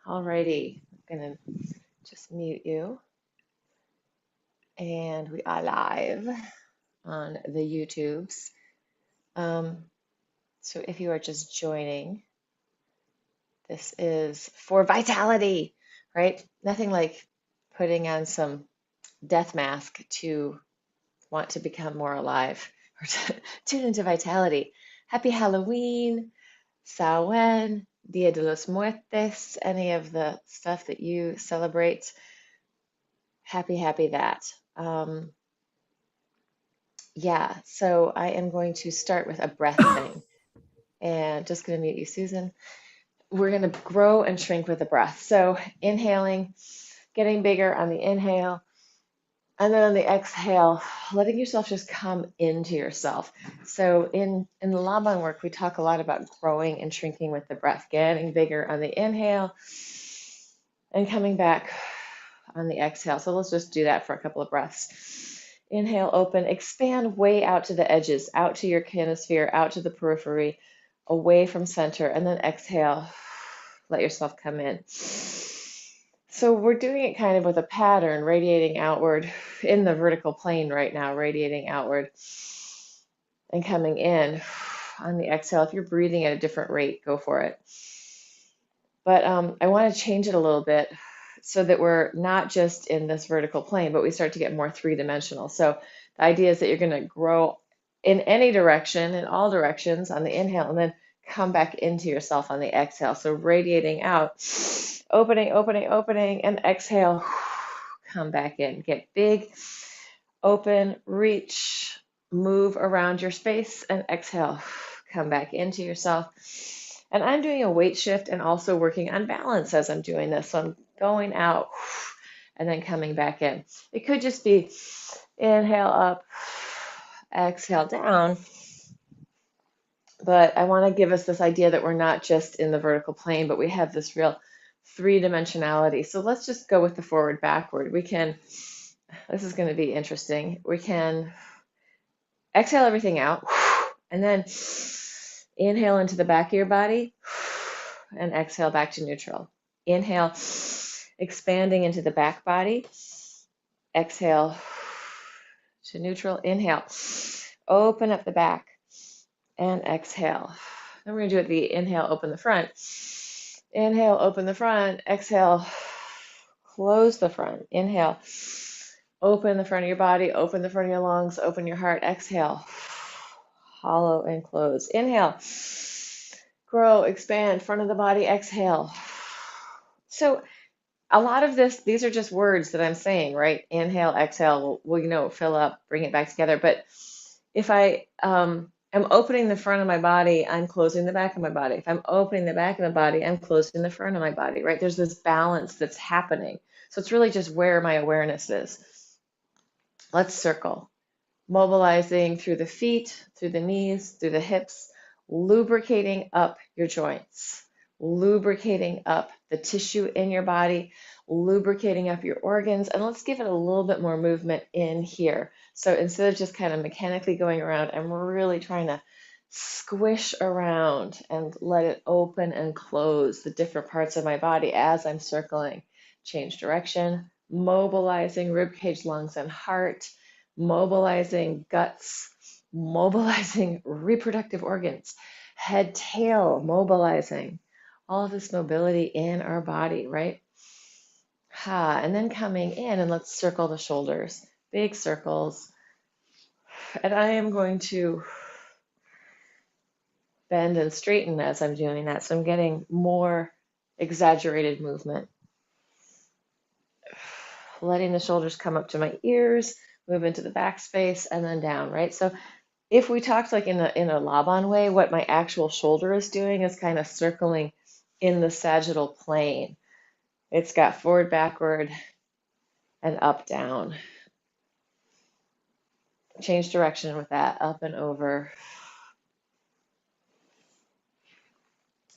Alrighty, I'm gonna just mute you. And we are live on the YouTubes. Um, so if you are just joining, this is for vitality, right? Nothing like putting on some death mask to want to become more alive or to tune into vitality. Happy Halloween, Samhain, Dia de los Muertos, any of the stuff that you celebrate. Happy that. Um, Yeah, so I am going to start with a breath thing and just going to mute you, Susan. We're going to grow and shrink with the breath. So inhaling, getting bigger on the inhale, and then on the exhale, letting yourself just come into yourself. So in the Laban work, we talk a lot about growing and shrinking with the breath, getting bigger on the inhale and coming back on the exhale. So let's just do that for a couple of breaths. Inhale, open, expand way out to the edges, out to your kinesphere, out to the periphery, away from center, and then exhale, let yourself come in. So we're doing it kind of with a pattern, radiating outward in the vertical plane right now, radiating outward and coming in on the exhale. If you're breathing at a different rate, go for it. But I want to change it a little bit so that we're not just in this vertical plane, but we start to get more three-dimensional. So the idea is that you're going to grow in any direction, in all directions on the inhale, and then come back into yourself on the exhale. So radiating out, opening, opening, opening, and exhale, come back in. Get big, open, reach, move around your space, and exhale, come back into yourself. And I'm doing a weight shift and also working on balance as I'm doing this. So I'm going out and then coming back in. It could just be inhale up, exhale down. But I want to give us this idea that we're not just in the vertical plane, but we have this real three-dimensionality. So let's just go with the forward backward. We can, this is going to be interesting. We can exhale everything out and then inhale into the back of your body and exhale back to neutral. Inhale, expanding into the back body. Exhale to neutral. Inhale, open up the back and exhale. Then we're going to do it the inhale, open the front. Inhale, open the front. Exhale, close the front. Inhale, open the front of your body, open the front of your lungs, open your heart. Exhale, hollow and close. Inhale, grow, expand, front of the body. Exhale. So a lot of this, these are just words that I'm saying, right? Inhale, exhale, fill up, bring it back together. But if I am opening the front of my body, I'm closing the back of my body. If I'm opening the back of my body, I'm closing the front of my body, right? There's this balance that's happening. So it's really just where my awareness is. Let's circle. Mobilizing through the feet, through the knees, through the hips, lubricating up your joints, lubricating up the tissue in your body, lubricating up your organs. And let's give it a little bit more movement in here. So instead of just kind of mechanically going around, I'm really trying to squish around and let it open and close the different parts of my body as I'm circling. Change direction, mobilizing rib cage, lungs, and heart, mobilizing guts, mobilizing reproductive organs, head, tail, mobilizing all of this mobility in our body, right? Ha, and then coming in and let's circle the shoulders, big circles. And I am going to bend and straighten as I'm doing that. So I'm getting more exaggerated movement. Letting the shoulders come up to my ears, move into the back space, and then down, right? So if we talked like in a Laban way, what my actual shoulder is doing is kind of circling in the sagittal plane. It's got forward, backward, and up, down. Change direction with that, up and over.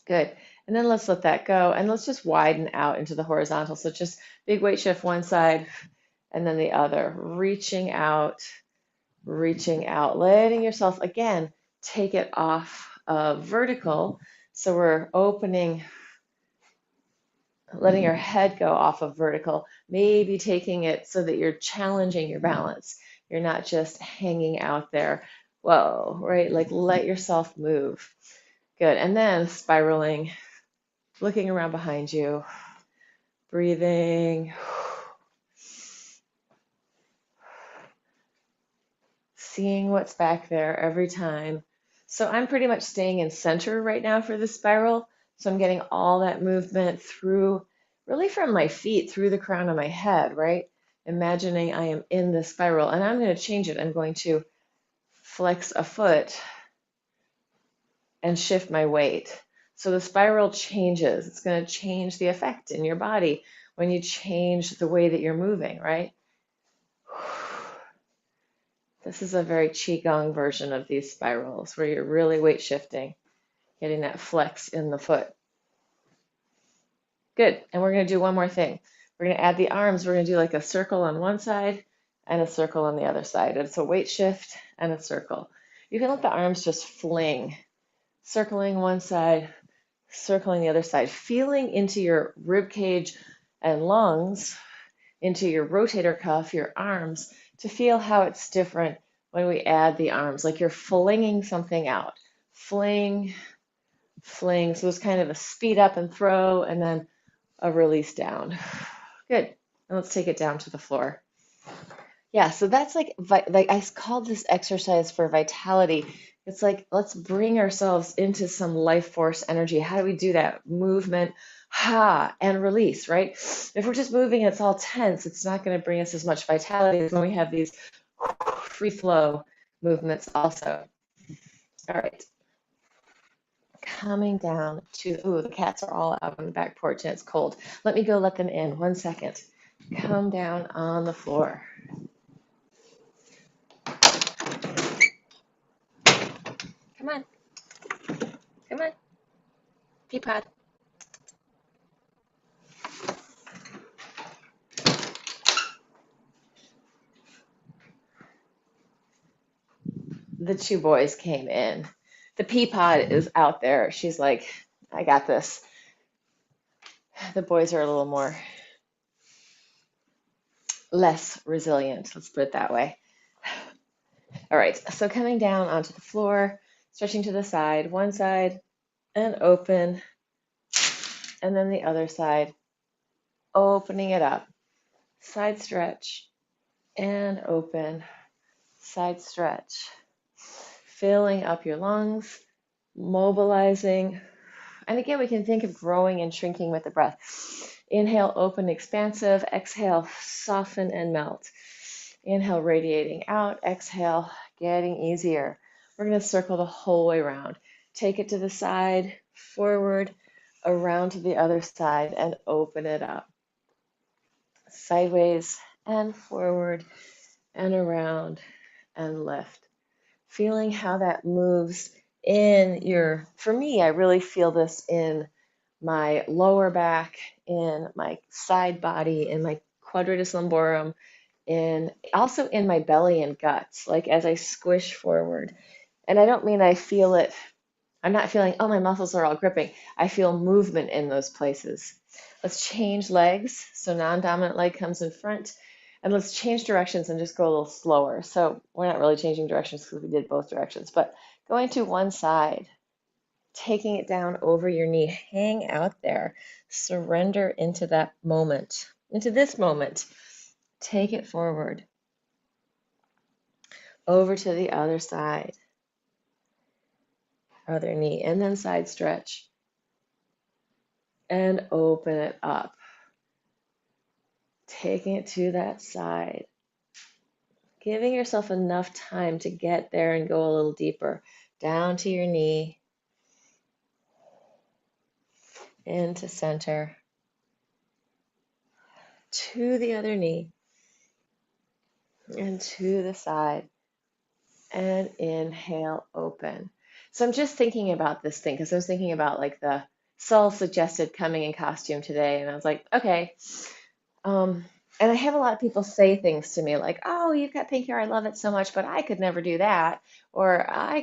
Good. And then let's let that go and let's just widen out into the horizontal. So just big weight shift one side and then the other, reaching out, letting yourself again take it off of vertical. So we're opening letting your head go off of vertical, maybe taking it so that you're challenging your balance. You're not just hanging out there. Whoa, right? Like let yourself move. Good. And then spiraling, looking around behind you, breathing, seeing what's back there every time. So I'm pretty much staying in center right now for the spiral. So I'm getting all that movement through, really from my feet through the crown of my head, right? Imagining I am in the spiral, and I'm going to change it. I'm going to flex a foot and shift my weight. So the spiral changes. It's going to change the effect in your body when you change the way that you're moving, right? This is a very Qigong version of these spirals where you're really weight shifting, getting that flex in the foot. Good. And we're going to do one more thing. We're going to add the arms. We're going to do like a circle on one side and a circle on the other side. It's a weight shift and a circle. You can let the arms just fling, circling one side, circling the other side, feeling into your rib cage and lungs, into your rotator cuff, your arms, to feel how it's different when we add the arms, like you're flinging something out. Fling, fling. So it's kind of a speed up and throw, and then a release down. Good. And let's take it down to the floor. Yeah, so that's like I called this exercise for vitality. It's like let's bring ourselves into some life force energy. How do we do that? Movement, and release, right? If we're just moving, it's all tense. It's not going to bring us as much vitality as when we have these free flow movements also. All right. Coming down to, ooh, the cats are all out on the back porch and it's cold. Let me go let them in. 1 second. Come down on the floor. Come on. Come on. Peapod. The two boys came in. The Peapod is out there. She's like, I got this. The boys are a little more less resilient, let's put it that way. All right, so coming down onto the floor, stretching to the side, one side, and open, and then the other side, opening it up. Side stretch, and open, side stretch. Filling up your lungs, mobilizing. And again, we can think of growing and shrinking with the breath. Inhale, open, expansive. Exhale, soften and melt. Inhale, radiating out. Exhale, getting easier. We're going to circle the whole way around. Take it to the side, forward, around to the other side, and open it up. Sideways and forward and around and lift. Feeling how that moves in your, for me, I really feel this in my lower back, in my side body, in my quadratus lumborum, also in my belly and guts, like as I squish forward. And I don't mean I feel it, I'm not feeling, oh, my muscles are all gripping. I feel movement in those places. Let's change legs. So non-dominant leg comes in front. And let's change directions and just go a little slower. So we're not really changing directions because we did both directions, but going to one side, taking it down over your knee, hang out there, surrender into that moment, into this moment. Take it forward, over to the other side, other knee, and then side stretch, and open it up. Taking it to that side, giving yourself enough time to get there and go a little deeper, down to your knee, into center, to the other knee, and to the side, and inhale, open. So I'm just thinking about this thing because I was thinking about like the Soul suggested coming in costume today, and I was like, okay, And I have a lot of people say things to me like, "Oh, you've got pink hair. I love it so much, but I could never do that." Or I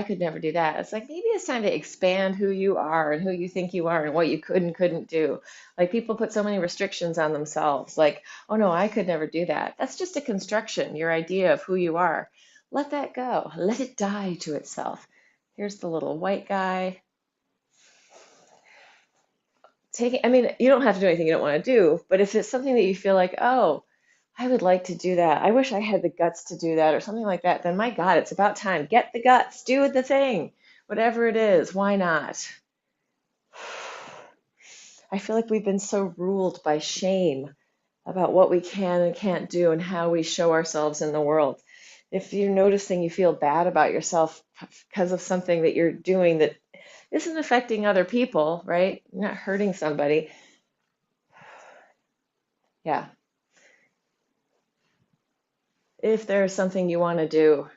could never do that. It's like maybe it's time to expand who you are and who you think you are and what you could and couldn't do. Like people put so many restrictions on themselves, like, "Oh no, I could never do that." That's just a construction, your idea of who you are. Let that go. Let it die to itself. Here's the little white guy. I mean, you don't have to do anything you don't want to do, but if it's something that you feel like, oh, I would like to do that. I wish I had the guts to do that or something like that, then my God, it's about time. Get the guts, do the thing, whatever it is. Why not? I feel like we've been so ruled by shame about what we can and can't do and how we show ourselves in the world. If you're noticing you feel bad about yourself because of something that you're doing that isn't affecting other people, right? You're not hurting somebody. Yeah. If there's something you want to do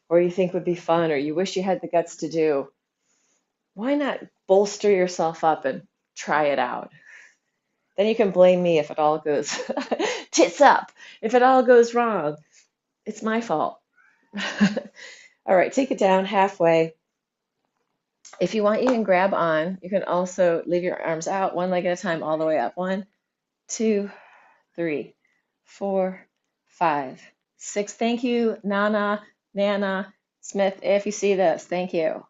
or you think would be fun or you wish you had the guts to do, why not bolster yourself up and try it out? Then you can blame me if it all goes tits up. If it all goes wrong, it's my fault. All right, take it down halfway. If you want, you can grab on. You can also leave your arms out, one leg at a time, all the way up. 1, 2, 3, 4, 5, 6. Thank you, Nana Smith. If you see this, thank you.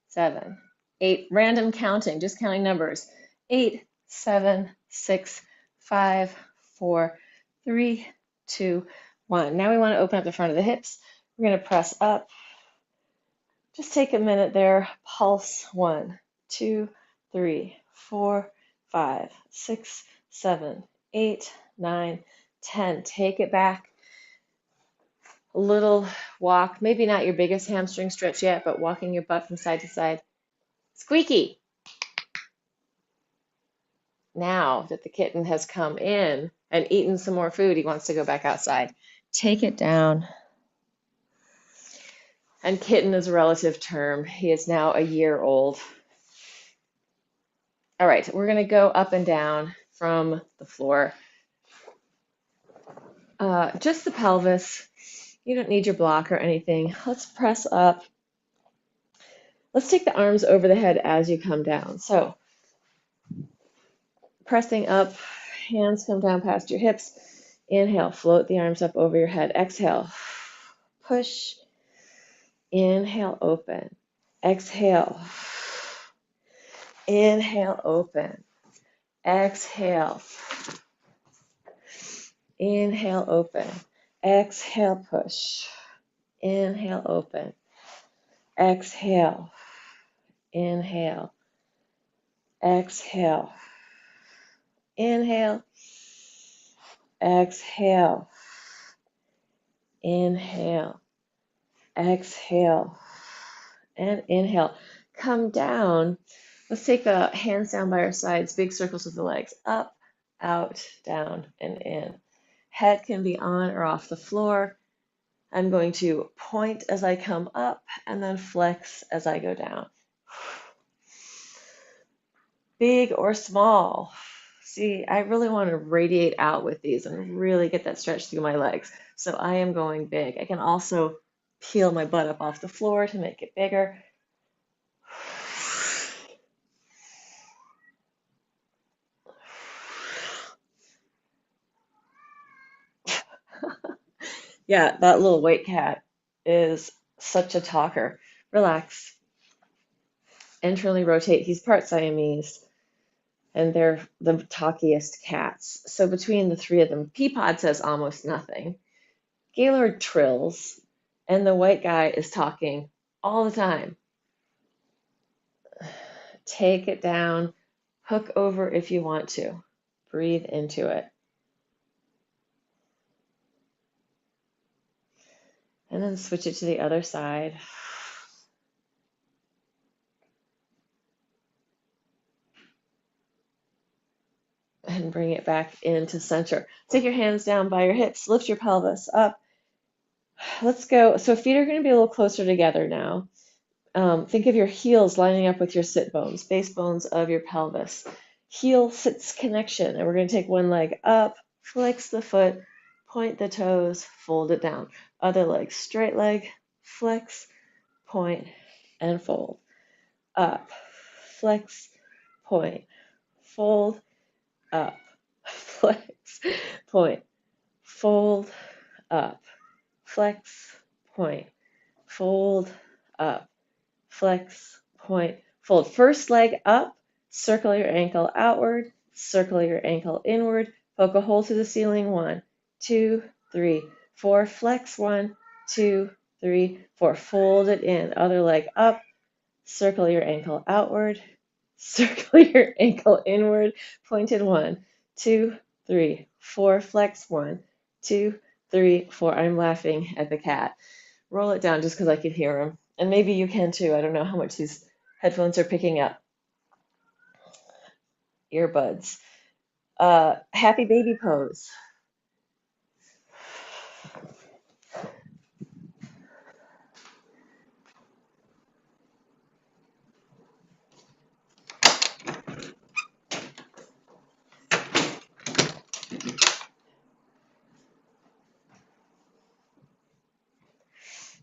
7, 8. Random counting, just counting numbers. 8, 7, 6, 5, 4, 3, 2, 1. Now we want to open up the front of the hips. We're going to press up. Just take a minute there. Pulse. 1, 2, 3, 4, 5, 6, 7, 8, 9, 10. Take it back. A little walk. Maybe not your biggest hamstring stretch yet, but walking your butt from side to side. Squeaky. Now that the kitten has come in and eaten some more food, he wants to go back outside. Take it down. And kitten is a relative term. He is now a year old. All right, we're going to go up and down from the floor. Just the pelvis. You don't need your block or anything. Let's press up. Let's take the arms over the head as you come down. So pressing up, hands come down past your hips. Inhale, float the arms up over your head. Exhale, push. Inhale, open. Exhale. Inhale, open. Exhale. Inhale, open. Exhale, push. Inhale, open. Exhale. Inhale. Exhale. Inhale. Exhale. Inhale. Exhale. And inhale. Come down. Let's take the hands down by our sides, big circles with the legs. Up, out, down, and in. Head can be on or off the floor. I'm going to point as I come up and then flex as I go down. Big or small. See, I really want to radiate out with these and really get that stretch through my legs. So I am going big. I can also peel my butt up off the floor to make it bigger. Yeah, that little white cat is such a talker. Relax. Internally rotate. He's part Siamese, and they're the talkiest cats. So between the three of them, Peapod says almost nothing. Gaylord trills, and the white guy is talking all the time. Take it down. Hook over if you want to. Breathe into it. And then switch it to the other side. And bring it back into center. Take your hands down by your hips. Lift your pelvis up. Let's go. So feet are going to be a little closer together now. Think of your heels lining up with your sit bones, base bones of your pelvis. Heel sits connection. And we're going to take one leg up, flex the foot, point the toes, fold it down. Other leg, straight leg, flex, point, and fold. Up, flex, point, fold, up, flex, point, fold, up, flex, point, fold, up, flex, point, fold. First leg up, circle your ankle outward, circle your ankle inward, poke a hole through the ceiling. 1, 2, 3, 4. Flex. 1, 2, 3, 4. Fold it in. Other leg up, circle your ankle outward, circle your ankle inward, pointed. 1, 2, 3, 4. Flex. 1, 2, 3, 4. I'm laughing at the cat. Roll it down just because I could hear him. And maybe you can too. I don't know how much these headphones are picking up. Earbuds. Happy baby pose.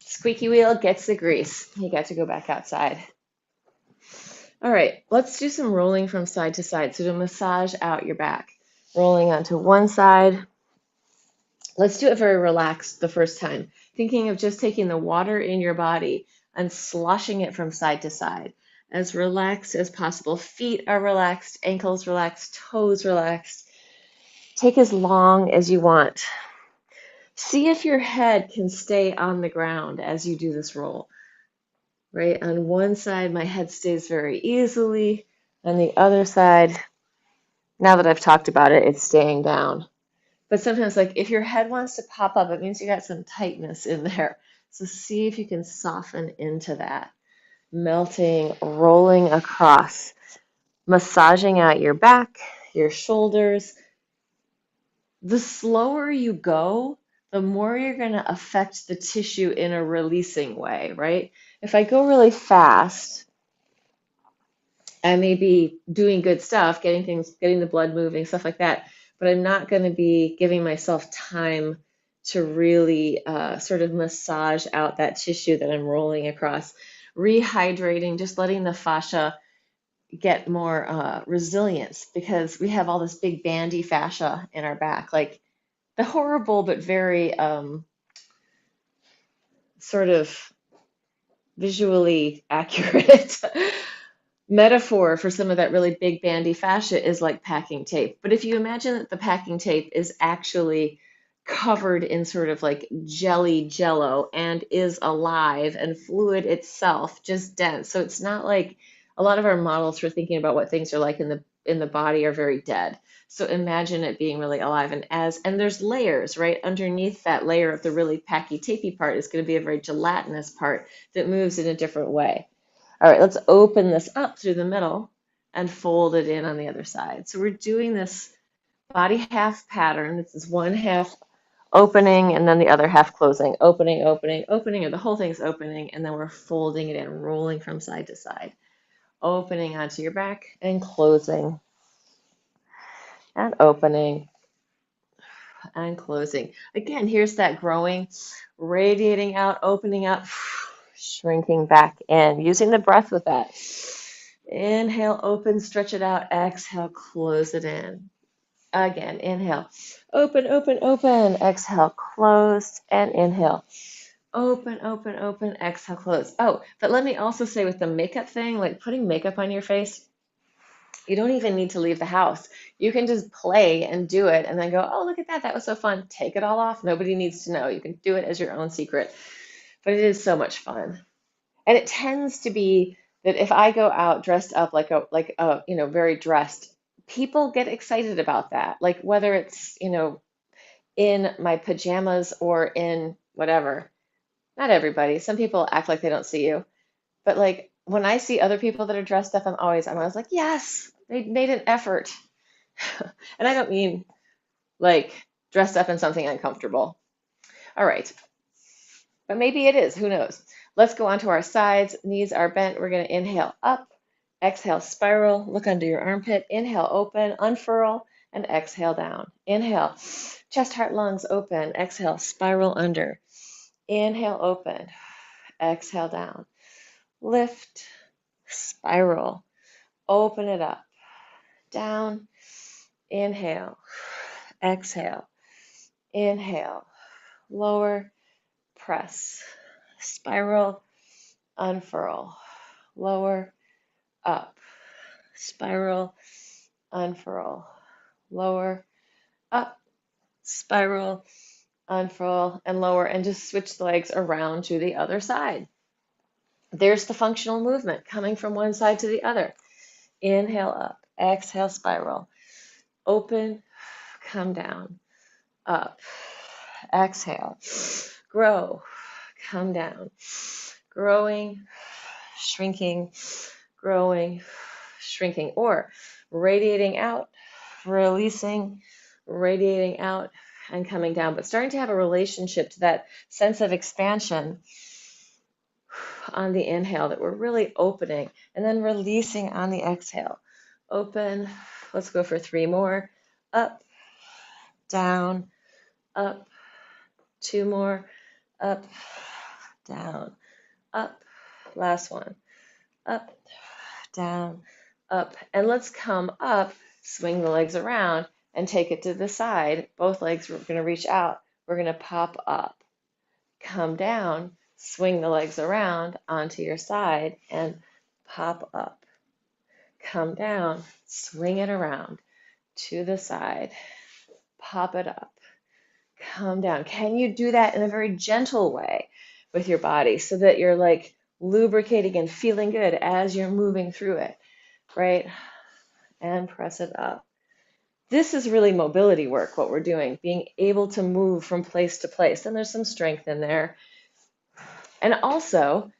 Squeaky wheel gets the grease. He got to go back outside. All right, let's do some rolling from side to side. So to massage out your back. Rolling onto one side. Let's do it very relaxed the first time. Thinking of just taking the water in your body and sloshing it from side to side. As relaxed as possible. Feet are relaxed, ankles relaxed, toes relaxed. Take as long as you want. See if your head can stay on the ground as you do this roll. Right? On one side, my head stays very easily. On the other side, now that I've talked about it, it's staying down. But sometimes, like if your head wants to pop up, it means you got some tightness in there. So see if you can soften into that. Melting, rolling across, massaging out your back, your shoulders. The slower you go, the more you're going to affect the tissue in a releasing way, right? If I go really fast, I may be doing good stuff, getting the blood moving, stuff like that, but I'm not going to be giving myself time to really sort of massage out that tissue that I'm rolling across. Rehydrating, just letting the fascia get more resilience because we have all this big bandy fascia in our back, like the horrible but very sort of visually accurate metaphor for some of that really big bandy fascia is like packing tape. But if you imagine that the packing tape is actually covered in sort of like jello and is alive and fluid itself, just dense. So it's not like a lot of our models for thinking about what things are like in the body are very dead. So imagine it being really alive and there's layers, right? Underneath that layer of the really packy tapey part is going to be a very gelatinous part that moves in a different way. All right, let's open this up through the middle and fold it in on the other side. So we're doing this body half pattern. This is one half opening and then the other half closing. Opening, opening, opening, or the whole thing's opening, and then we're folding it in, rolling from side to side. Opening onto your back and closing and opening and closing. Again, here's that growing, radiating out, opening up, shrinking back in, using the breath with that. Inhale, open, stretch it out. Exhale, close it in. Again, inhale, open, open, open. Exhale, close, and inhale. Open, open, open. Exhale, close. Oh, but let me also say with the makeup thing, like putting makeup on your face, you don't even need to leave the house. You can just play and do it and then go, oh, look at that. That was so fun. Take it all off. Nobody needs to know. You can do it as your own secret. But it is so much fun. And it tends to be that if I go out dressed up like a very dressed, people get excited about that. Like whether it's, in my pajamas or in whatever. Not everybody. Some people act like they don't see you. But like when I see other people that are dressed up, I'm always like, yes, they made an effort. And I don't mean like dressed up in something uncomfortable. All right. But maybe it is, who knows? Let's go onto our sides. Knees are bent. We're going to inhale up, exhale, spiral, look under your armpit, inhale, open, unfurl, and exhale down. Inhale, chest, heart, lungs open. Exhale, spiral under. Inhale, open. Exhale down. Lift, spiral. Open it up. Down. Inhale. Exhale. Inhale. Lower. Press. Spiral. Unfurl. Lower. Up. Spiral. Unfurl. Lower. Up. Spiral. Unfurl. And lower. And just switch the legs around to the other side. There's the functional movement coming from one side to the other. Inhale up. Exhale, spiral. Open. Come down. Up. Exhale. Grow. Come down. Growing. Shrinking. Growing. Shrinking. Or radiating out. Releasing. Radiating out and coming down. But starting to have a relationship to that sense of expansion on the inhale, that we're really opening, and then releasing on the exhale. Open. Let's go for 3 more. Up, down, up. 2 more. Up, down, up. Last one. Up, down, up. And let's come up, swing the legs around, and take it to the side. Both legs, we're going to reach out. We're going to pop up. Come down, swing the legs around onto your side, and pop up. Come down, swing it around to the side, pop it up, come down. Can you do that in a very gentle way with your body so that you're like lubricating and feeling good as you're moving through it, right? And press it up. This is really mobility work, what we're doing, being able to move from place to place. And there's some strength in there. And also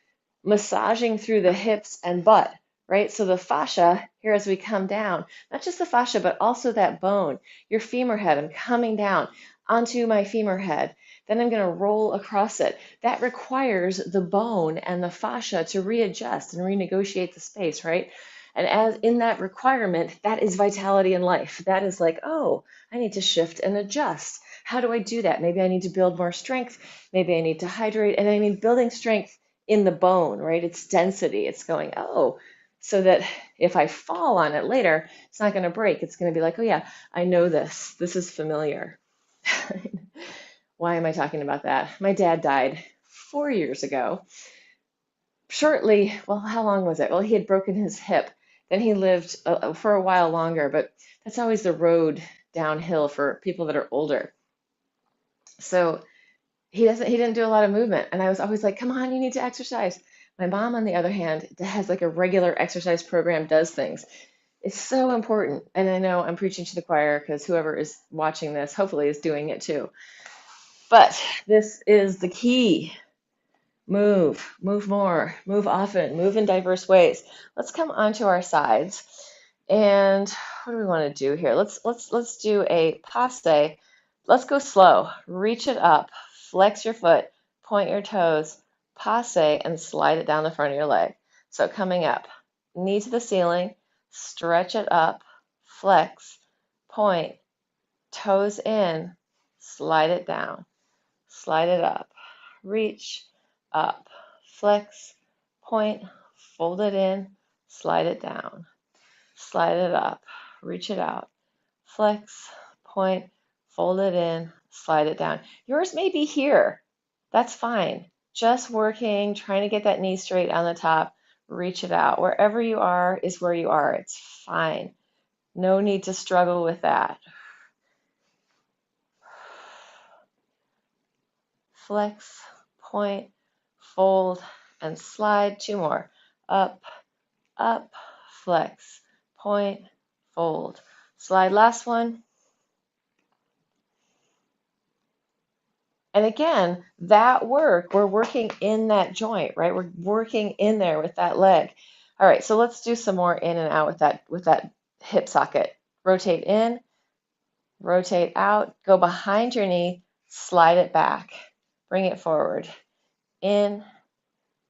massaging through the hips and butt, right? So the fascia here as we come down, not just the fascia, but also that bone, your femur head. I'm coming down onto my femur head. Then I'm going to roll across it. That requires the bone and the fascia to readjust and renegotiate the space, right? And as in that requirement, that is vitality in life. That is like, oh, I need to shift and adjust. How do I do that? Maybe I need to build more strength. Maybe I need to hydrate. And I mean, building strength in the bone, right? It's density. It's going, oh, so that if I fall on it later, it's not going to break. It's going to be like, oh yeah, I know this. This is familiar. Why am I talking about that? My dad died 4 years ago. Shortly, well, how long was it? Well, he had broken his hip. Then he lived for a while longer, but that's always the road downhill for people that are older. So he didn't do a lot of movement. And I was always like, come on, you need to exercise. My mom, on the other hand, has like a regular exercise program, does things. It's so important. And I know I'm preaching to the choir because whoever is watching this hopefully is doing it too. But this is the key. Move more, move often, move in diverse ways. Let's come onto our sides. And what do we want to do here? Let's do a passe. Let's go slow. Reach it up, flex your foot, point your toes, passe, and slide it down the front of your leg. So coming up, knee to the ceiling, stretch it up, flex, point, toes in, slide it down, slide it up, reach, up, flex, point, fold it in, slide it down, slide it up, reach it out, flex, point, fold it in, slide it down. Yours may be here. That's fine. Just working, trying to get that knee straight on the top, reach it out. Wherever you are is where you are. It's fine. No need to struggle with that. Flex, point, fold, and slide. 2 more. Up, up, flex, point, fold, slide. Last one. And again, that work, we're working in that joint, right? We're working in there with that leg. All right, so let's do some more in and out with that hip socket. Rotate in, rotate out, go behind your knee, slide it back, bring it forward. In,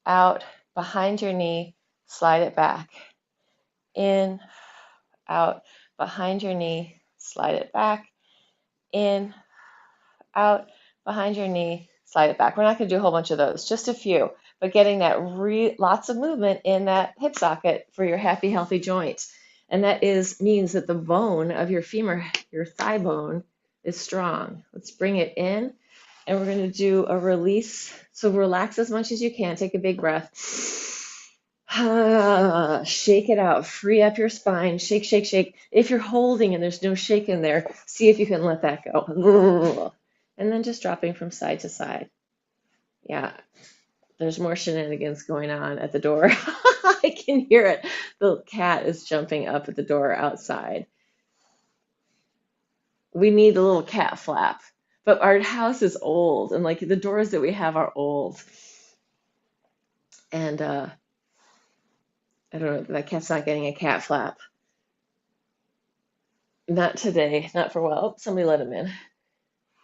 out, behind your knee, slide it back. In, out, behind your knee, slide it back, in, out, behind your knee, slide it back. We're not going to do a whole bunch of those, just a few, but getting that lots of movement in that hip socket for your happy, healthy joint. And that means that the bone of your femur, your thigh bone, is strong. Let's bring it in, and we're going to do a release. So relax as much as you can. Take a big breath. Shake it out. Free up your spine. Shake, shake, shake. If you're holding and there's no shake in there, see if you can let that go. And then just dropping from side to side. Yeah, there's more shenanigans going on at the door. I can hear it. The cat is jumping up at the door outside. We need a little cat flap. But our house is old, and like the doors that we have are old. And I don't know, that cat's not getting a cat flap. Not today, not for a while. Somebody let him in.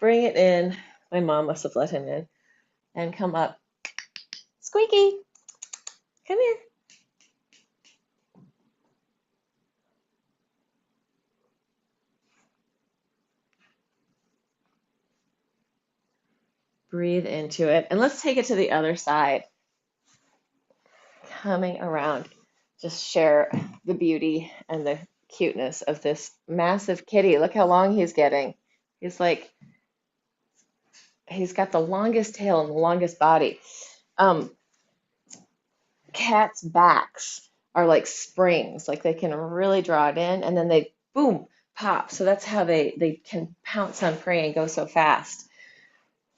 Bring it in. My mom must have let him in. And come up. Squeaky, come here. Breathe into it. And let's take it to the other side. Coming around. Just share the beauty and the cuteness of this massive kitty. Look how long he's getting. He's got the longest tail and the longest body. Cats' backs are like springs, like they can really draw it in and then they boom, pop. So that's how they can pounce on prey and go so fast.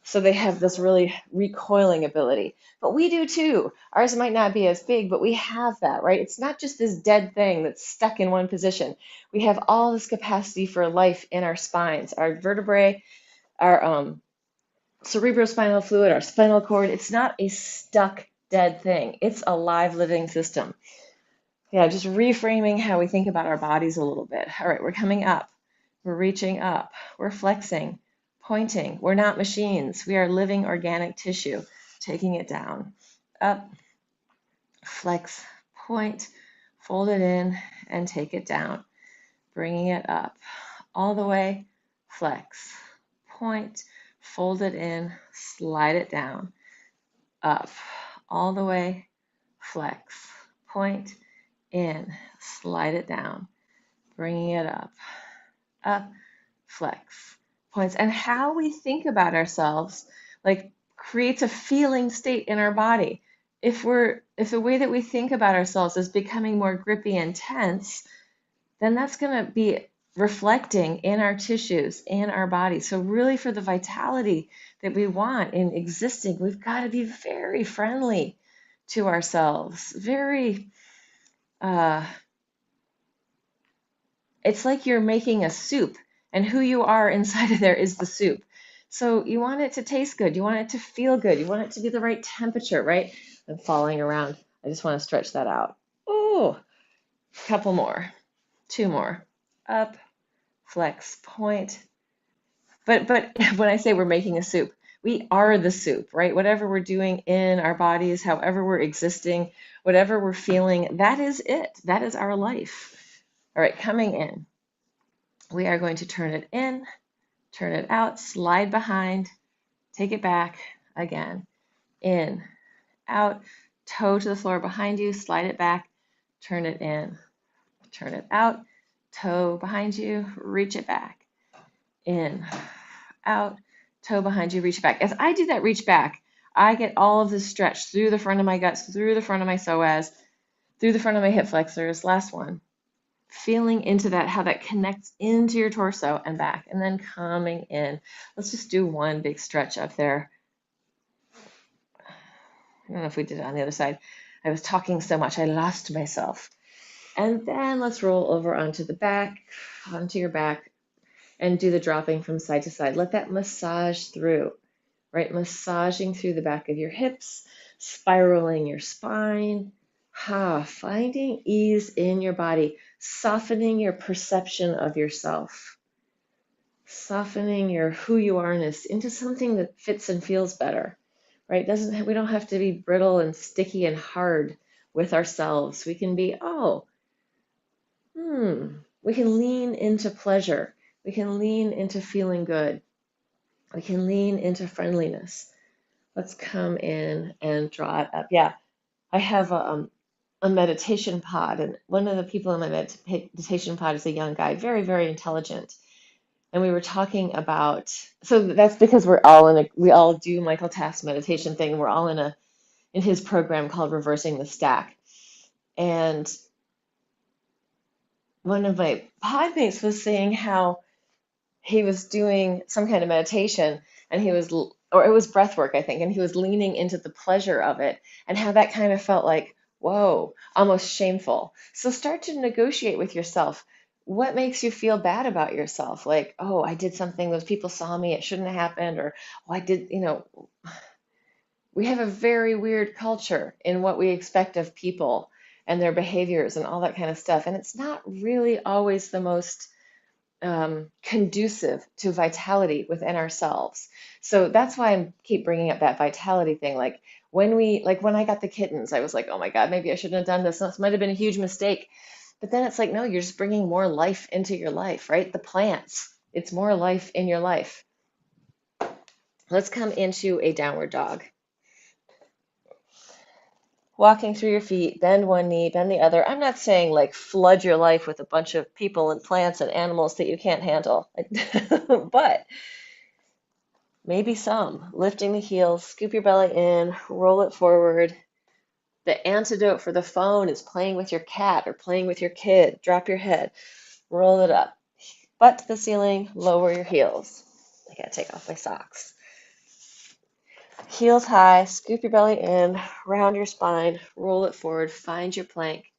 So they have this really recoiling ability. But we do too. Ours might not be as big, but we have that, right? It's not just this dead thing that's stuck in one position. We have all this capacity for life in our spines, our vertebrae, our cerebrospinal fluid, our spinal cord. It's not a stuck dead thing. It's a live living system. Yeah, just reframing how we think about our bodies a little bit. All right, we're coming up. We're reaching up. We're flexing, pointing. We're not machines. We are living organic tissue. Taking it down, up, flex, point, fold it in, and take it down. Bringing it up, all the way, flex, point, fold it in, slide it down, up, all the way, flex, point, in, slide it down, bringing it up, flex, points. And how we think about ourselves, like, creates a feeling state in our body. If the way that we think about ourselves is becoming more grippy and tense, then that's going to be reflecting in our tissues, in our body. So really for the vitality that we want in existing, we've got to be very friendly to ourselves. Very, it's like you're making a soup and who you are inside of there is the soup. So you want it to taste good. You want it to feel good. You want it to be the right temperature, right? I'm falling around. I just want to stretch that out. Oh, a couple more. 2 more. Up, flex, point. But when I say we're making a soup, we are the soup, right? Whatever we're doing in our bodies, however we're existing, whatever we're feeling, that is it. That is our life. All right, coming in. We are going to turn it in, turn it out, slide behind, take it back again. In, out, toe to the floor behind you, slide it back, turn it in, turn it out, toe behind you, reach it back. In, out, toe behind you, reach it back. As I do that reach back, I get all of this stretch through the front of my guts, through the front of my psoas, through the front of my hip flexors. Last one. Feeling into that, how that connects into your torso and back, and then coming in. Let's just do one big stretch up there. I don't know if we did it on the other side. I was talking so much, I lost myself. And then let's roll over onto the back, onto your back, and do the dropping from side to side. Let that massage through, right? Massaging through the back of your hips, spiraling your spine. Finding ease in your body, softening your perception of yourself, softening your who you are-ness into something that fits and feels better, right? We don't have to be brittle and sticky and hard with ourselves. We can be, we can lean into pleasure. We can lean into feeling good. We can lean into friendliness. Let's come in and draw it up. Yeah, I have a meditation pod, and one of the people in my meditation pod is a young guy, very, very intelligent. And we were talking about, so that's because we all do Michael Taft's meditation thing. We're all in his program called Reversing the Stack. And one of my podmates was saying how he was doing some kind of meditation, and or it was breath work, I think, and he was leaning into the pleasure of it, and how that kind of felt like, whoa, almost shameful. So start to negotiate with yourself. What makes you feel bad about yourself? Like, oh, I did something, those people saw me, it shouldn't have happened, or, oh, I did, we have a very weird culture in what we expect of people and their behaviors and all that kind of stuff. And it's not really always the most conducive to vitality within ourselves. So that's why I keep bringing up that vitality thing. Like when I got the kittens, I was like, oh my God, maybe I shouldn't have done this. This might have been a huge mistake. But then it's like, no, you're just bringing more life into your life, right? The plants, it's more life in your life. Let's come into a downward dog. Walking through your feet, bend one knee, bend the other. I'm not saying like flood your life with a bunch of people and plants and animals that you can't handle, but maybe some. Lifting the heels, scoop your belly in, roll it forward. The antidote for the phone is playing with your cat or playing with your kid. Drop your head, roll it up. Butt to the ceiling, lower your heels. I gotta take off my socks. Heels high, scoop your belly in, round your spine, roll it forward, find your plank.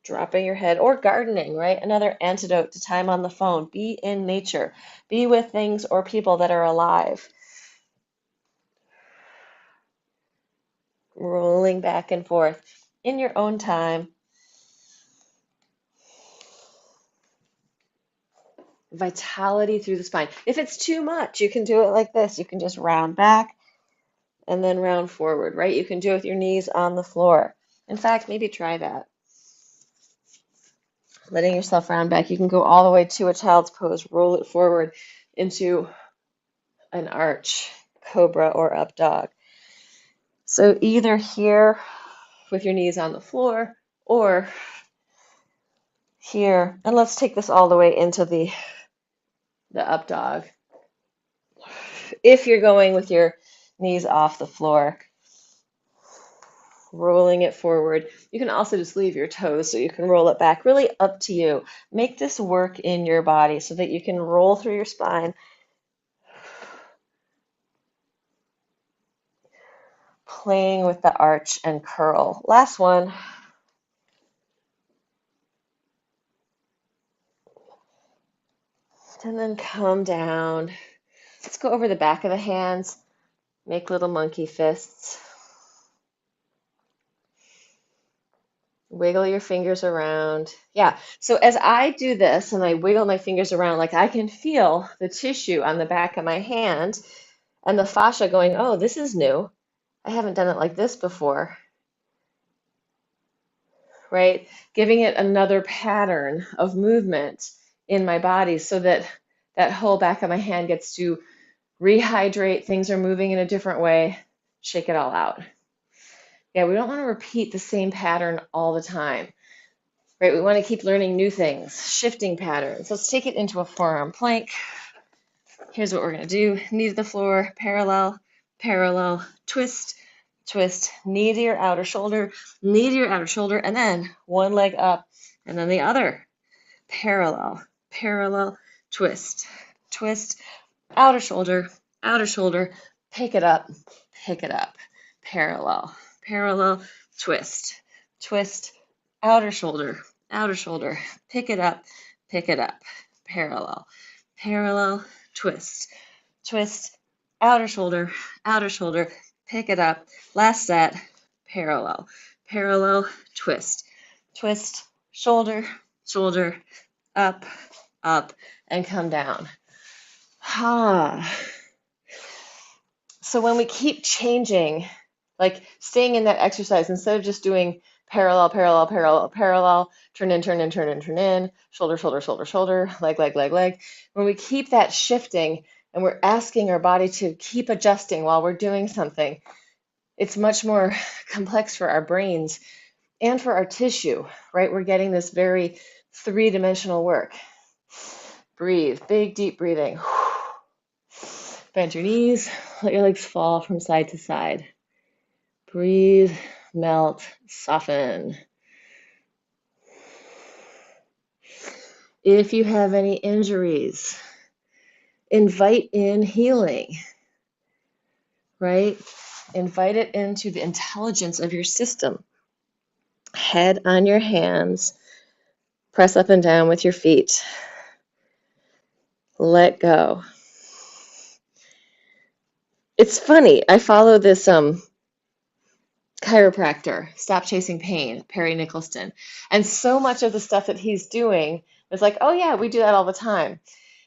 Dropping your head, or gardening, right? Another antidote to time on the phone. Be in nature. Be with things or people that are alive. Rolling back and forth in your own time. Vitality through the spine. If it's too much, you can do it like this. You can just round back and then round forward, right? You can do it with your knees on the floor. In fact, maybe try that. Letting yourself round back. You can go all the way to a child's pose. Roll it forward into an arch, cobra, or up dog. So either here with your knees on the floor or here. And let's take this all the way into the up dog. If you're going with your knees off the floor, rolling it forward. You can also just leave your toes so you can roll it back. Really up to you. Make this work in your body so that you can roll through your spine. Playing with the arch and curl. Last one. And then come down. Let's go over the back of the hands. Make little monkey fists. Wiggle your fingers around. Yeah, so as I do this and I wiggle my fingers around, like I can feel the tissue on the back of my hand and the fascia going, oh, this is new. I haven't done it like this before, right? Giving it another pattern of movement in my body so that that whole back of my hand gets to rehydrate. Things are moving in a different way. Shake it all out. Yeah, we don't want to repeat the same pattern all the time, right? We want to keep learning new things, shifting patterns. Let's take it into a forearm plank. Here's what we're going to do. Knee to the floor, parallel, parallel, twist, twist, knee to your outer shoulder, knee to your outer shoulder, and then one leg up, and then the other. Parallel, parallel, twist, twist, outer shoulder, pick it up, parallel, parallel, twist, twist, outer shoulder, pick it up, parallel, parallel, twist, twist, outer shoulder, pick it up, last set, parallel, parallel, twist, twist, shoulder, up, and come down. So when we keep changing, like staying in that exercise, instead of just doing parallel, parallel, parallel, parallel, turn in, turn in, turn in, turn in, shoulder, shoulder, shoulder, shoulder, leg, leg, leg, leg. When we keep that shifting and we're asking our body to keep adjusting while we're doing something, it's much more complex for our brains and for our tissue, right? We're getting this very three-dimensional work. Breathe, big, deep breathing. Bend your knees, let your legs fall from side to side. Breathe, melt, soften. If you have any injuries, invite in healing, right? Invite it into the intelligence of your system. Head on your hands, press up and down with your feet. Let go. It's funny, I follow this chiropractor, Stop Chasing Pain, Perry Nicholson. And so much of the stuff that he's doing is like, oh yeah, we do that all the time.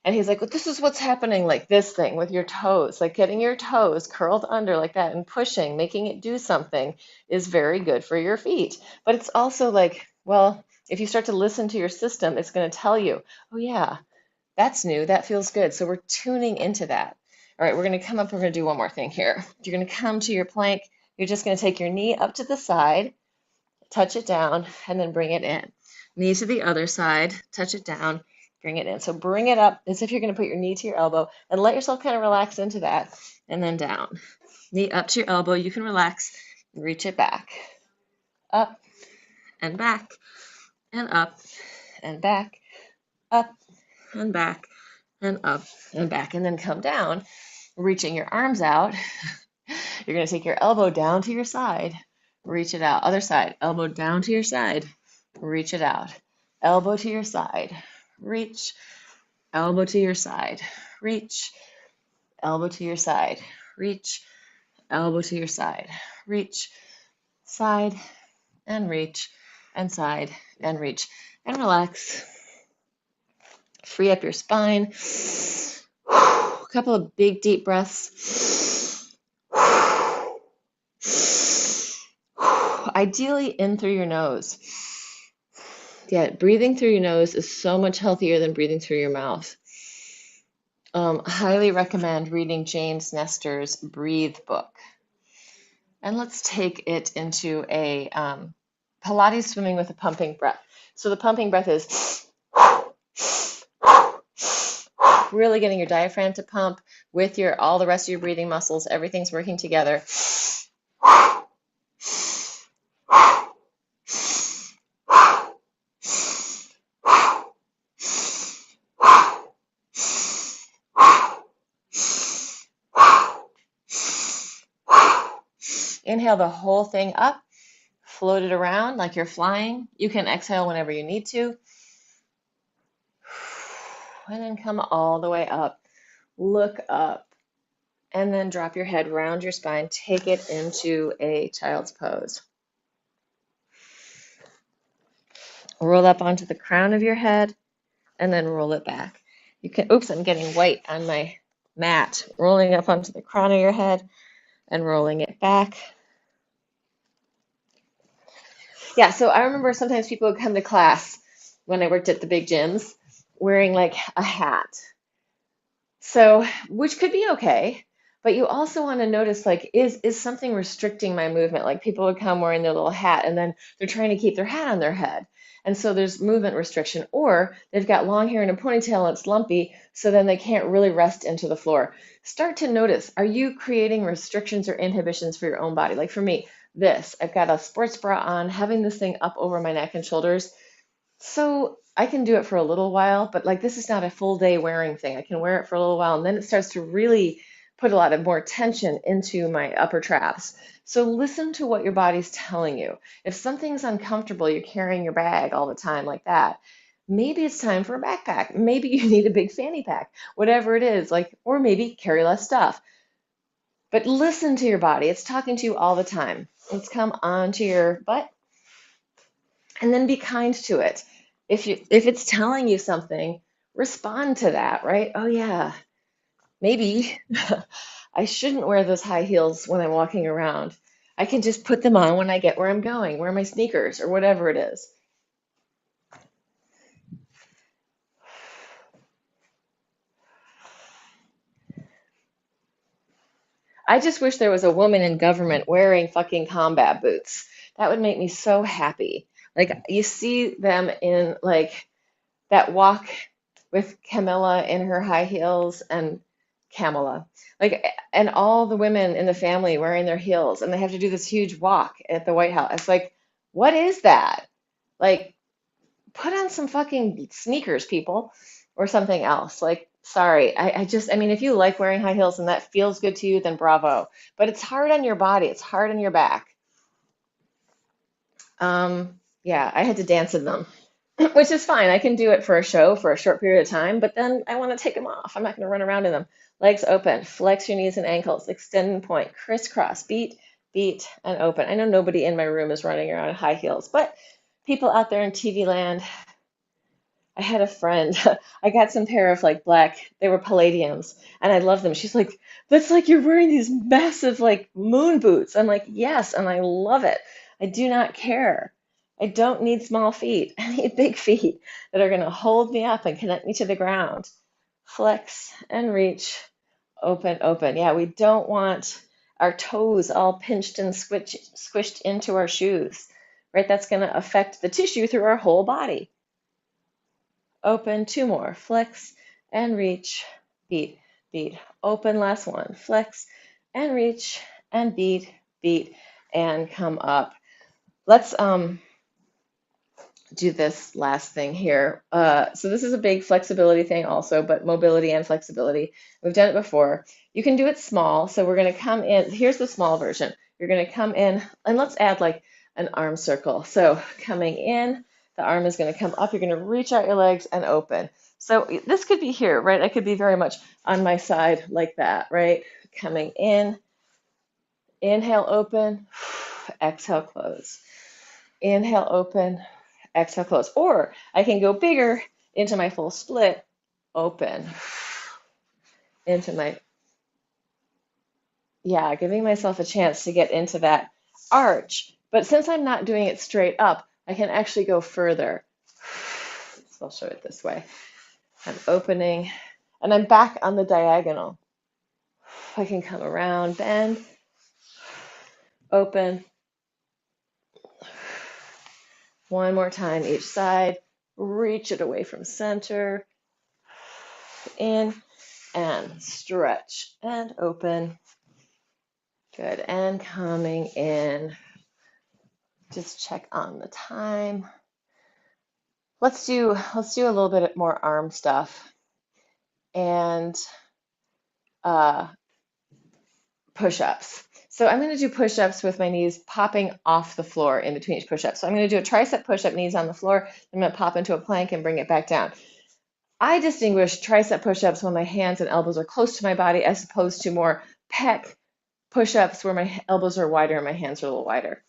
And he's like, well, this is what's happening, like this thing with your toes, like getting your toes curled under like that and pushing, making it do something is very good for your feet. But it's also like, well, if you start to listen to your system, it's going to tell you, oh yeah, that's new, that feels good. So we're tuning into that. All right, we're going to come up, we're going to do one more thing here. You're going to come to your plank. You're just going to take your knee up to the side, touch it down, and then bring it in. Knee to the other side, touch it down, bring it in. So bring it up as if you're going to put your knee to your elbow and let yourself kind of relax into that, and then down. Knee up to your elbow, you can relax, reach it back. Up and back, and up and back, up and back, and up and back, and then come down, reaching your arms out. You're going to take your elbow down to your side, reach it out. Other side, elbow down to your side, reach it out. Elbow to your side, reach, elbow to your side, reach, elbow to your side, reach, elbow to your side, reach, side and reach, and side and reach, and relax. Free up your spine. A couple of big deep breaths. Ideally in through your nose. Yeah, breathing through your nose is so much healthier than breathing through your mouth. Highly recommend reading James Nestor's Breathe book. And let's take it into a Pilates swimming with a pumping breath. So the pumping breath is really getting your diaphragm to pump with all the rest of your breathing muscles. Everything's working together. Inhale the whole thing up, float it around like you're flying. You can exhale whenever you need to. And then come all the way up. Look up. And then drop your head round your spine. Take it into a child's pose. Roll up onto the crown of your head and then roll it back. You can, oops, I'm getting white on my mat. Rolling up onto the crown of your head and rolling it back. Yeah, so I remember sometimes people would come to class when I worked at the big gyms wearing like a hat. So, which could be okay, but you also want to notice like, is something restricting my movement? Like people would come wearing their little hat and then they're trying to keep their hat on their head. And so there's movement restriction, or they've got long hair and a ponytail and it's lumpy, so then they can't really rest into the floor. Start to notice, are you creating restrictions or inhibitions for your own body? Like for me, I've got a sports bra on, having this thing up over my neck and shoulders. So I can do it for a little while, but like this is not a full day wearing thing. I can wear it for a little while and then it starts to really put a lot of more tension into my upper traps. So listen to what your body's telling you. If something's uncomfortable, you're carrying your bag all the time like that, maybe it's time for a backpack. Maybe you need a big fanny pack, whatever it is, like, or maybe carry less stuff. But listen to your body. It's talking to you all the time. Let's come onto your butt and then be kind to it. If it's telling you something, respond to that, right? Oh yeah, maybe I shouldn't wear those high heels when I'm walking around. I can just put them on when I get where I'm going, wear my sneakers or whatever it is. I just wish there was a woman in government wearing fucking combat boots. That would make me so happy. Like you see them in like that walk with Camilla in her high heels and Kamala. Like and all the women in the family wearing their heels and they have to do this huge walk at the White House. It's like, what is that? Like put on some fucking sneakers, people, or something else. Like, sorry, I mean, if you like wearing high heels and that feels good to you, then bravo. But it's hard on your body, it's hard on your back. Yeah, I had to dance in them, which is fine. I can do it for a show for a short period of time, but then I want to take them off. I'm not going to run around in them. Legs open, flex your knees and ankles, extend and point, crisscross, beat, beat, and open. I know nobody in my room is running around in high heels, but people out there in TV land, I had a friend, I got some pair of like black, they were palladiums, and I love them. She's like, that's like you're wearing these massive like moon boots. I'm like, yes, and I love it. I do not care. I don't need small feet. I need big feet that are going to hold me up and connect me to the ground. Flex and reach, open, open. Yeah, we don't want our toes all pinched and squished into our shoes, right? That's going to affect the tissue through our whole body. Open, two more, flex and reach, beat, beat, open, last one, flex and reach and beat, beat, and come up. Let's do this last thing here. So this is a big flexibility thing also, but mobility and flexibility. We've done it before. You can do it small. So we're going to come in. Here's the small version. You're going to come in and let's add like an arm circle. So coming in, the arm is going to come up. You're going to reach out your legs and open. So this could be here, right? I could be very much on my side like that, right? Coming in, inhale, open, exhale, close. Inhale, open, exhale, close. Or I can go bigger into my full split, open, into my, yeah, giving myself a chance to get into that arch. But since I'm not doing it straight up, I can actually go further. So I'll show it this way. I'm opening and I'm back on the diagonal. I can come around, bend, open. One more time each side. Reach it away from center. In and stretch and open. Good. And coming in. Just check on the time. Let's do a little bit more arm stuff and push-ups. So I'm going to do push-ups with my knees popping off the floor in between each push-up. So I'm going to do a tricep push-up, knees on the floor. I'm going to pop into a plank and bring it back down. I distinguish tricep push-ups when my hands and elbows are close to my body as opposed to more pec push-ups where my elbows are wider and my hands are a little wider.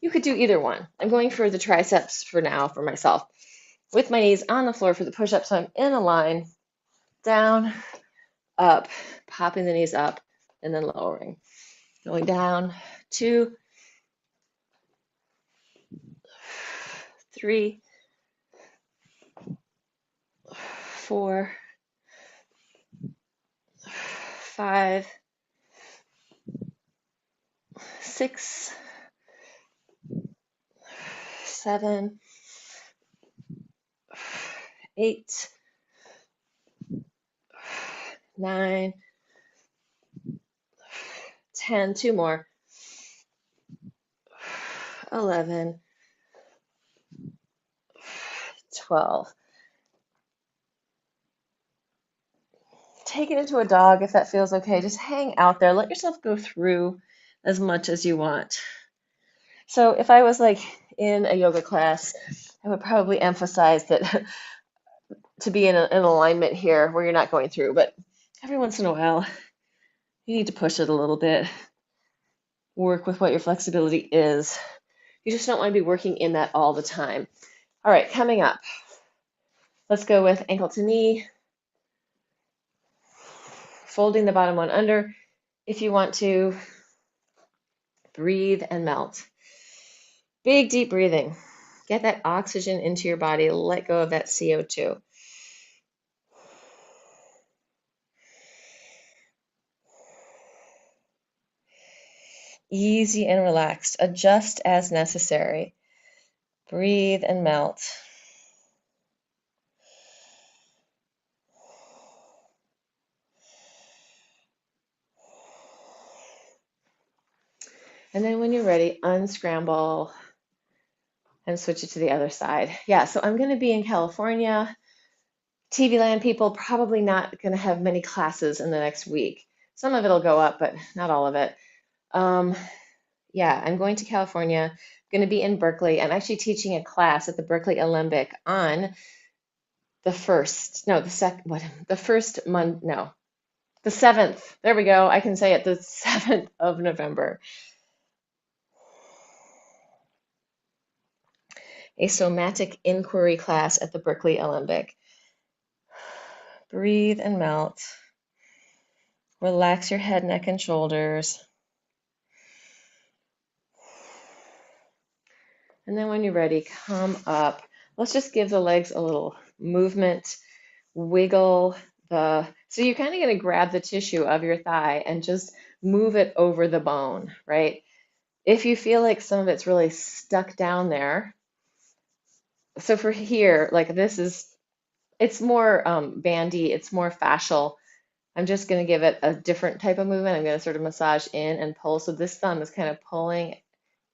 You could do either one. I'm going for the triceps for now for myself. With my knees on the floor for the push-ups, so I'm in a line, down, up, popping the knees up, and then lowering. Going down, 2, 3, 4, 5, 6, 7, 8, 9, 10, 2 more, 11, 12. Take it into a dog if that feels okay. Just hang out there. Let yourself go through as much as you want. So if I was like in a yoga class, I would probably emphasize that to be in an alignment here where you're not going through. But every once in a while, you need to push it a little bit. Work with what your flexibility is. You just don't want to be working in that all the time. All right, coming up. Let's go with ankle to knee, folding the bottom one under. If you want to, Breathe and melt. Big, deep breathing. Get that oxygen into your body. Let go of that CO2. Easy and relaxed. Adjust as necessary. Breathe and melt. And then when you're ready, unscramble and switch it to the other side. Yeah, so I'm going to be in California. TV Land people probably not going to have many classes in the next week. Some of it'll go up, but not all of it. Um, yeah, I'm going to California. I'm going to be in Berkeley. I'm actually teaching a class at the Berkeley Alembic on the first, no, the second, what, the first month, no, the 7th. There we go. I can say it, the 7th of November. A somatic inquiry class at the Berkeley Alembic. Breathe and melt. Relax your head, neck, and shoulders. And then when you're ready, come up. Let's just give the legs a little movement, wiggle so you're kind of going to grab the tissue of your thigh and just move it over the bone, right? If you feel like some of it's really stuck down there, so for here, like it's more bandy, it's more fascial. I'm just going to give it a different type of movement. I'm going to sort of massage in and pull. So this thumb is kind of pulling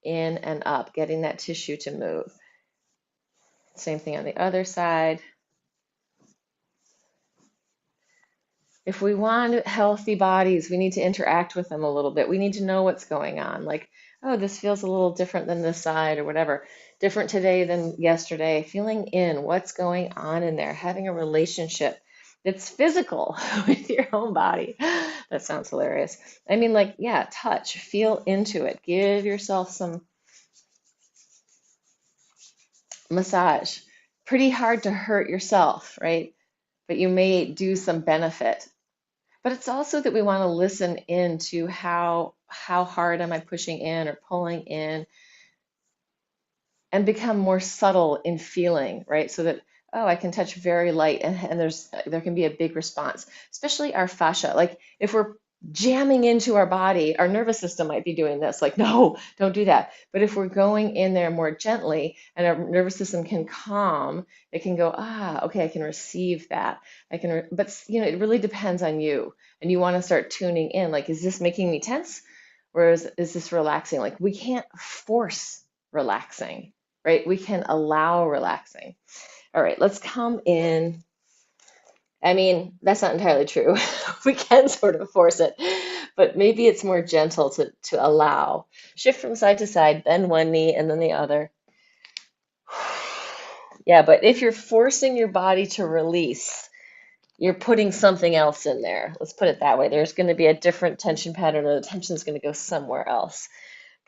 in and up, getting that tissue to move. Same thing on the other side. If we want healthy bodies, we need to interact with them a little bit. We need to know what's going on. Like, oh, this feels a little different than this side or whatever. Different today than yesterday. Feeling in what's going on in there. Having a relationship that's physical with your own body. That sounds hilarious. I mean, like, yeah, touch, feel into it. Give yourself some massage. Pretty hard to hurt yourself, right? But you may do some benefit. But it's also that we want to listen into how hard am I pushing in or pulling in and become more subtle in feeling, right? So that, oh, I can touch very light and there can be a big response, especially our fascia. Like if we're jamming into our body, our nervous system might be doing this, like, no, don't do that. But if we're going in there more gently and our nervous system can calm, it can go, okay, I can receive that. But it really depends on you. And you want to start tuning in, like, is this making me tense? Or is this relaxing? Like we can't force relaxing, right? We can allow relaxing. All right, let's come in. I mean, that's not entirely true. We can sort of force it, but maybe it's more gentle to allow. Shift from side to side, bend one knee and then the other. Yeah, but if you're forcing your body to release, you're putting something else in there. Let's put it that way. There's going to be a different tension pattern, or the tension is going to go somewhere else.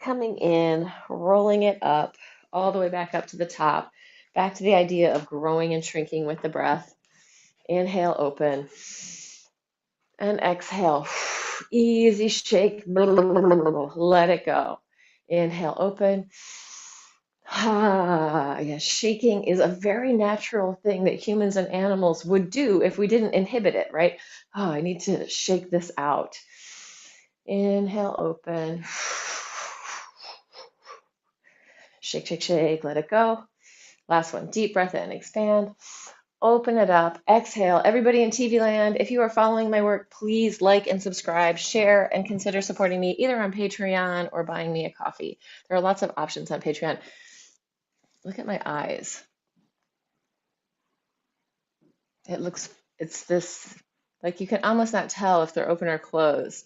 Coming in, rolling it up, all the way back up to the top, back to the idea of growing and shrinking with the breath. Inhale, open, and exhale. Easy shake, let it go. Inhale, open. Yeah, shaking is a very natural thing that humans and animals would do if we didn't inhibit it, right? Oh, I need to shake this out. Inhale, open. Shake, shake, shake, let it go. Last one, deep breath in, expand, open it up, exhale. Everybody in TV land, if you are following my work, please like and subscribe, share, and consider supporting me either on Patreon or buying me a coffee. There are lots of options on Patreon. Look at my eyes. It's this, like you can almost not tell if they're open or closed.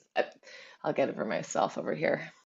I'll get it for myself over here.